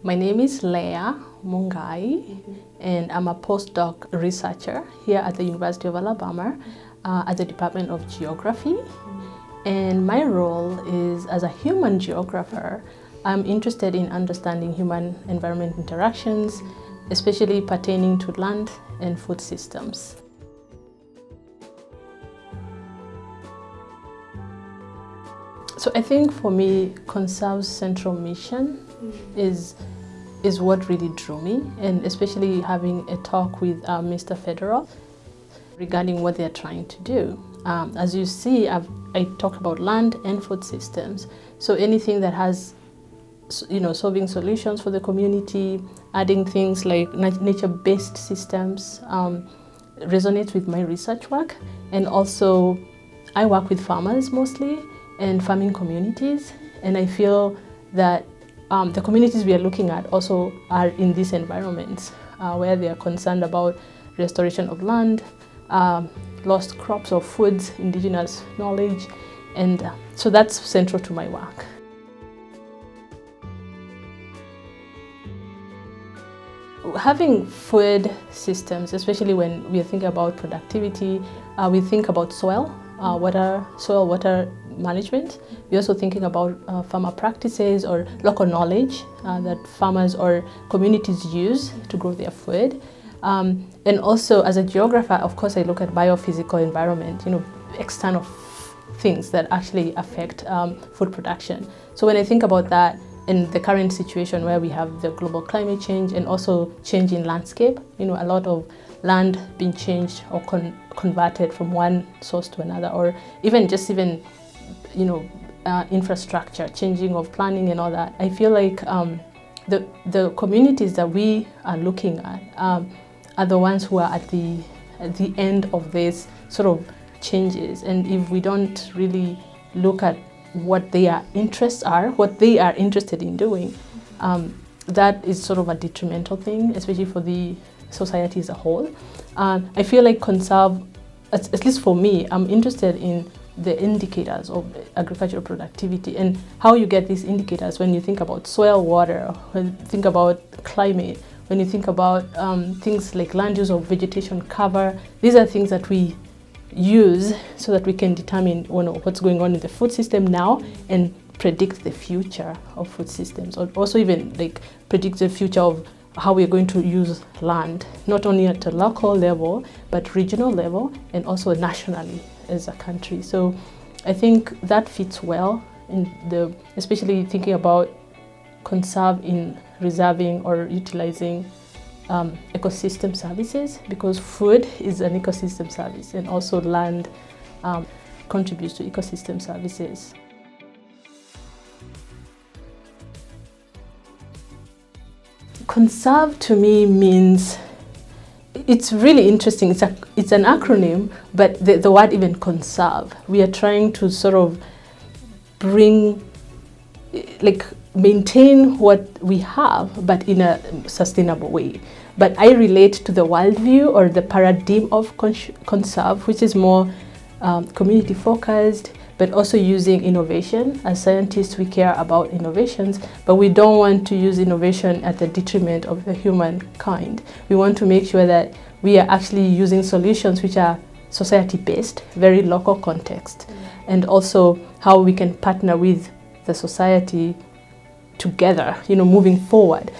My name is Leah Mungai, and I'm a postdoc researcher here at the University of Alabama at the Department of Geography. And my role is as a human geographer. I'm interested in understanding human-environment interactions, especially pertaining to land and food systems. So I think for me, CONSERVE's central mission is what really drew me, and especially having a talk with Mr. Federal regarding what they're trying to do. As you see, I talk about land and food systems. So anything that has, solving solutions for the community, adding things like nature-based systems resonates with my research work. And also, I work with farmers mostly and farming communities, and I feel that the communities we are looking at also are in these environments where they are concerned about restoration of land, lost crops or foods, indigenous knowledge, and so that's central to my work. Having food systems, especially when we think about productivity, we think about soil water management. We're also thinking about farmer practices or local knowledge that farmers or communities use to grow their food. And also, as a geographer, of course, I look at biophysical environment, external things that actually affect food production. So when I think about that, in the current situation where we have the global climate change and also change in landscape, a lot of land being changed or converted from one source to another, or even infrastructure, changing of planning and all that. I feel like the communities that we are looking at are the ones who are at the end of this sort of changes. And if we don't really look at what their interests are, what they are interested in doing, that is sort of a detrimental thing, especially for the society as a whole. I feel like CONSERVE, at least for me, I'm interested in the indicators of agricultural productivity and how you get these indicators when you think about soil, water, when you think about climate, when you think about things like land use or vegetation cover. These are things that we use so that we can determine what's going on in the food system now and predict the future of food systems, or also even predict the future of how we're going to use land, not only at a local level, but regional level and also nationally as a country. So I think that fits well in especially thinking about CONSERVE in reserving or utilizing ecosystem services, because food is an ecosystem service and also land contributes to ecosystem services. CONSERVE to me means, it's really interesting, it's an acronym, but the word even conserve, we are trying to sort of maintain what we have, but in a sustainable way. But I relate to the worldview or the paradigm of CONSERVE, which is more community focused, but also using innovation. As scientists, we care about innovations, but we don't want to use innovation at the detriment of the humankind. We want to make sure that we are actually using solutions which are society-based, very local context, and also how we can partner with the society together, moving forward.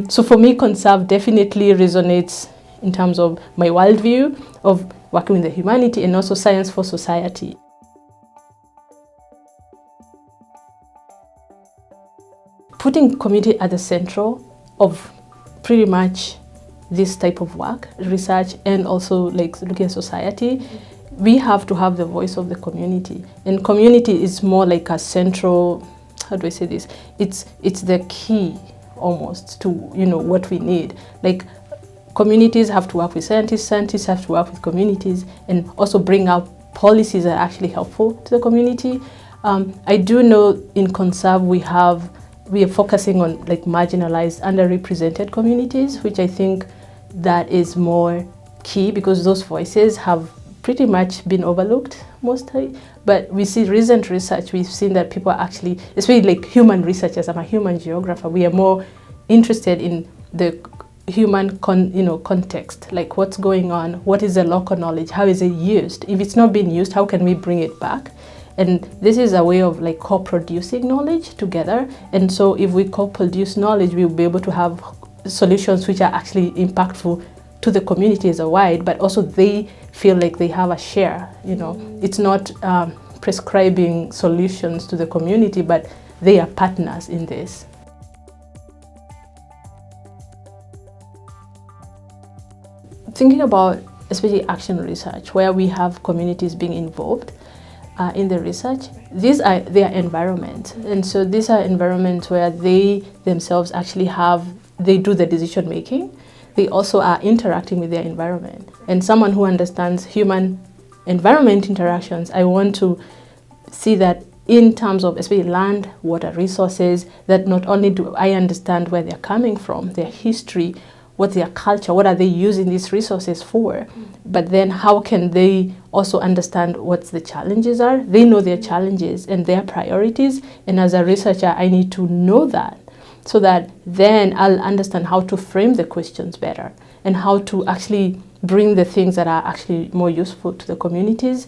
So for me, CONSERVE definitely resonates in terms of my worldview of working with the humanity and also science for society. Putting community at the central of pretty much this type of work, research, and also looking at society, we have to have the voice of the community. And community is more like a central, how do I say this? It's the key almost to what we need. Communities have to work with scientists, scientists have to work with communities, and also bring out policies that are actually helpful to the community. I do know in CONSERVE we are focusing on marginalized, underrepresented communities, which I think that is more key because those voices have pretty much been overlooked mostly. But we see recent research, we've seen that people are actually, especially human researchers, I'm a human geographer, we are more interested in the human context, like what's going on, what is the local knowledge, how is it used? If it's not being used, how can we bring it back? And this is a way of like co-producing knowledge together. And so if we co-produce knowledge, we'll be able to have solutions which are actually impactful to the community as a wide, but also they feel like they have a share. It's not prescribing solutions to the community, but they are partners in this. Thinking about especially action research, where we have communities being involved in the research, these are their environments. And so these are environments where they themselves actually they do the decision making. They also are interacting with their environment. And someone who understands human environment interactions, I want to see that in terms of especially land, water resources, that not only do I understand where they're coming from, their history, what's their culture, what are they using these resources for, but then how can they also understand what the challenges are? They know their challenges and their priorities, and as a researcher, I need to know that, so that then I'll understand how to frame the questions better and how to actually bring the things that are actually more useful to the communities.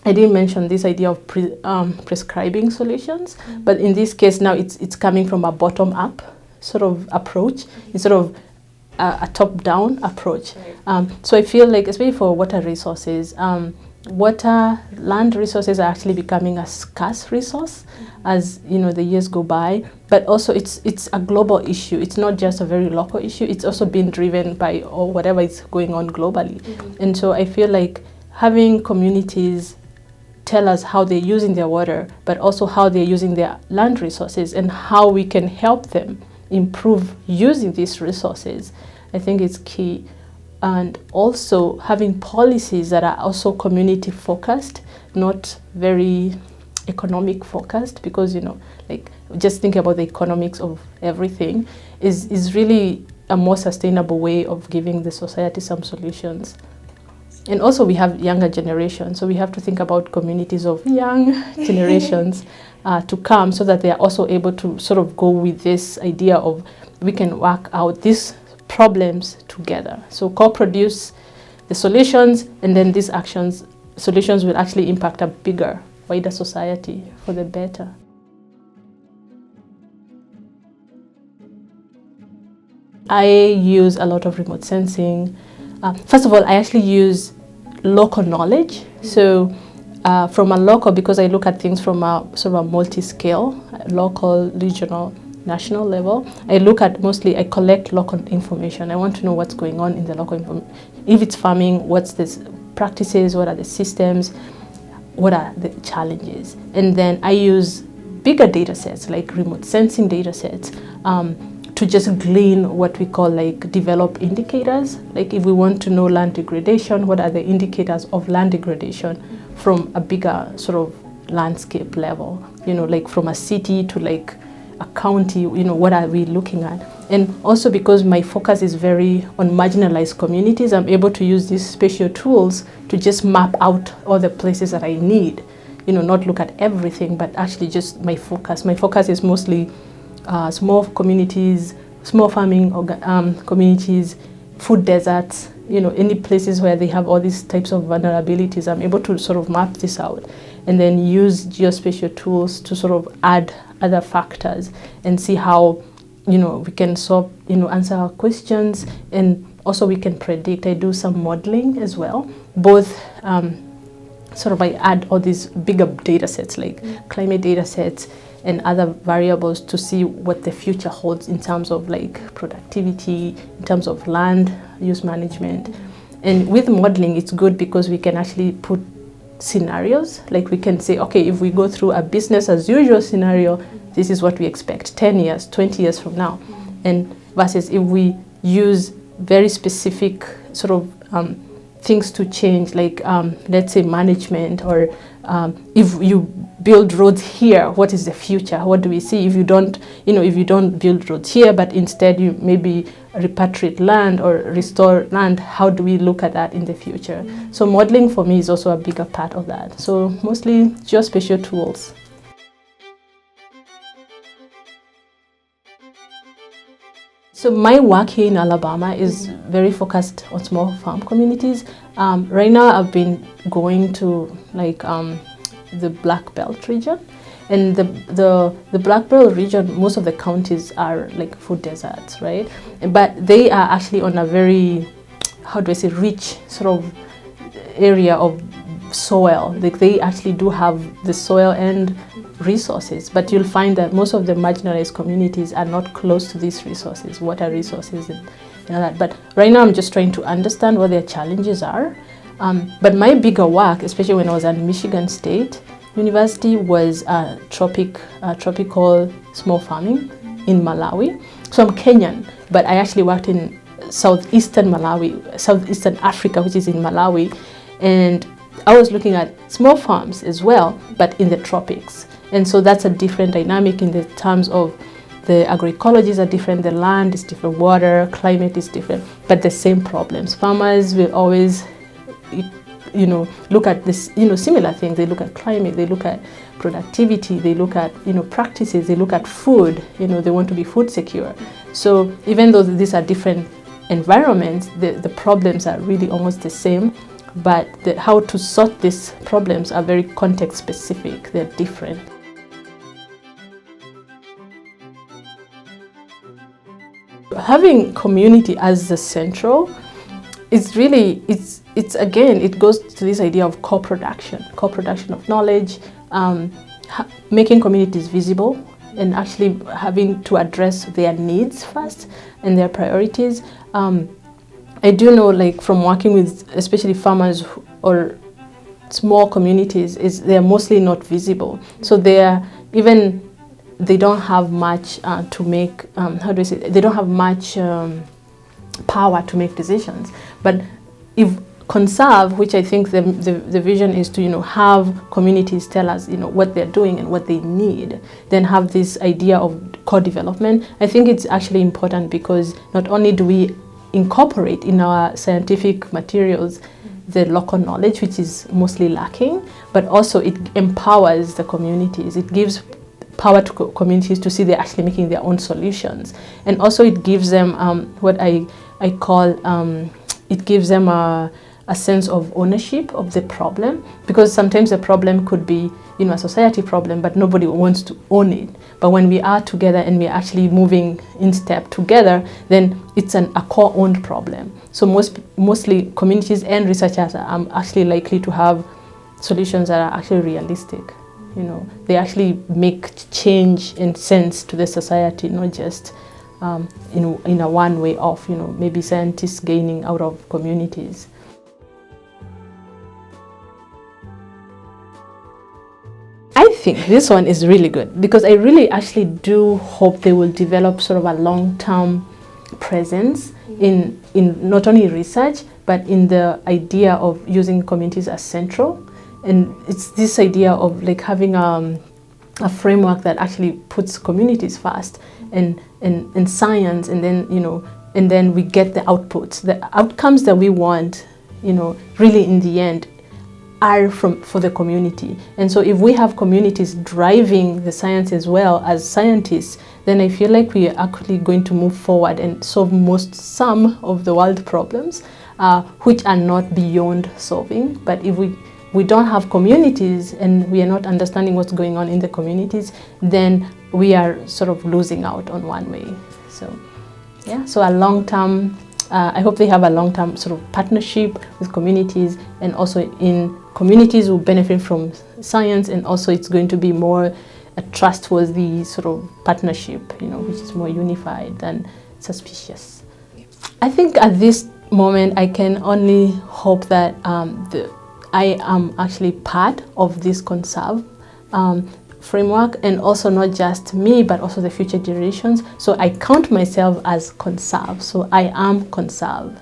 I didn't mention this idea of prescribing solutions, but in this case now it's coming from a bottom-up sort of approach instead of a top-down approach. So I feel like, especially for water resources, land resources are actually becoming a scarce resource as the years go by, but also it's a global issue. It's not just a very local issue. It's also being driven by whatever is going on globally. And so I feel like having communities tell us how they're using their water, but also how they're using their land resources and how we can help them improve using these resources, I think it's key. And also having policies that are also community focused, not very economic focused, because like just thinking about the economics of everything is really a more sustainable way of giving the society some solutions. And also we have younger generations, so we have to think about communities of young generations to come, so that they are also able to sort of go with this idea of we can work out these problems together. So co-produce the solutions, and then these solutions will actually impact a bigger, wider society for the better. I use a lot of remote sensing. First of all, I actually use local knowledge. So from a local, because I look at things from a sort of a multi-scale, local, regional, national level, I collect local information. I want to know what's going on in the local information. If it's farming, what's the practices, what are the systems, what are the challenges? And then I use bigger data sets, like remote sensing data sets, to just glean what we call like develop indicators. Like if we want to know land degradation, what are the indicators of land degradation from a bigger sort of landscape level, like from a city to like a county, what are we looking at? And also because my focus is very on marginalized communities, I'm able to use these spatial tools to just map out all the places that I need, not look at everything, but actually just my focus. My focus is mostly small communities, small farming communities, food deserts, any places where they have all these types of vulnerabilities. I'm able to sort of map this out and then use geospatial tools to sort of add other factors and see how, we can solve, answer our questions, and also we can predict. I do some modeling as well, both sort of I add all these bigger data sets like climate data sets and other variables to see what the future holds in terms of like productivity, in terms of land use management. And with modeling, it's good because we can actually put scenarios. Like we can say, okay, if we go through a business as usual scenario, this is what we expect 10 years, 20 years from now. And versus if we use very specific sort of things to change, like let's say management, or if you build roads here, what is the future? What do we see if you don't, if you don't build roads here, but instead you maybe repatriate land or restore land? How do we look at that in the future? So modeling for me is also a bigger part of that. So mostly geospatial tools. So my work here in Alabama is very focused on small farm communities. Right now I've been going to like the Black Belt region, and the Black Belt region, most of the counties are like food deserts, right? But they are actually on a very, how do I say, rich sort of area of soil. Like they actually do have the soil and resources, but you'll find that most of the marginalized communities are not close to these resources, water resources and all that. But right now I'm just trying to understand what their challenges are. But my bigger work, especially when I was at Michigan State University, was tropical small farming in Malawi. So I'm Kenyan, but I actually worked in southeastern Malawi, southeastern Africa, which is in Malawi, and I was looking at small farms as well, but in the tropics. And so that's a different dynamic in the terms of the agroecologies are different, the land is different, water, climate is different, but the same problems. Farmers will always, look at this, similar things. They look at climate, they look at productivity, they look at, practices, they look at food, they want to be food secure. So even though these are different environments, the problems are really almost the same. But how to sort these problems are very context specific, they're different. Having community as the central, it's really, it's again, it goes to this idea of co-production of knowledge, making communities visible and actually having to address their needs first and their priorities. I do know, like from working with especially farmers or small communities, they're mostly not visible. So they don't have much to make, they don't have much power to make decisions. But if CONSERVE, which I think the vision is to have communities tell us what they're doing and what they need, then have this idea of co-development, I think it's actually important, because not only do we incorporate in our scientific materials the local knowledge, which is mostly lacking, but also it empowers the communities. It gives power to communities to see they're actually making their own solutions. And also it gives them what I call, it gives them a sense of ownership of the problem, because sometimes the problem could be a society problem, but nobody wants to own it. But when we are together and we're actually moving in step together, then it's a co-owned problem. So mostly communities and researchers are actually likely to have solutions that are actually realistic. They actually make change and sense to the society, not just in a one way off, maybe scientists gaining out of communities. I think this one is really good, because I really actually do hope they will develop sort of a long-term presence in not only research, but in the idea of using communities as central. And it's this idea of like having a framework that actually puts communities first and science, and then and then we get the outputs, the outcomes that we want, really in the end are for the community. And so if we have communities driving the science as well as scientists, then I feel like we are actually going to move forward and solve some of the world problems, which are not beyond solving. But if we don't have communities and we are not understanding what's going on in the communities, then we are sort of losing out on one way. So yeah, so a long-term, I hope they have a long-term sort of partnership with communities, and also in communities will benefit from science, and also it's going to be more a trustworthy sort of partnership, which is more unified than suspicious. I think at this moment I can only hope that I am actually part of this CONSERVE framework, and also not just me, but also the future generations. So I count myself as CONSERVE. So I am CONSERVE.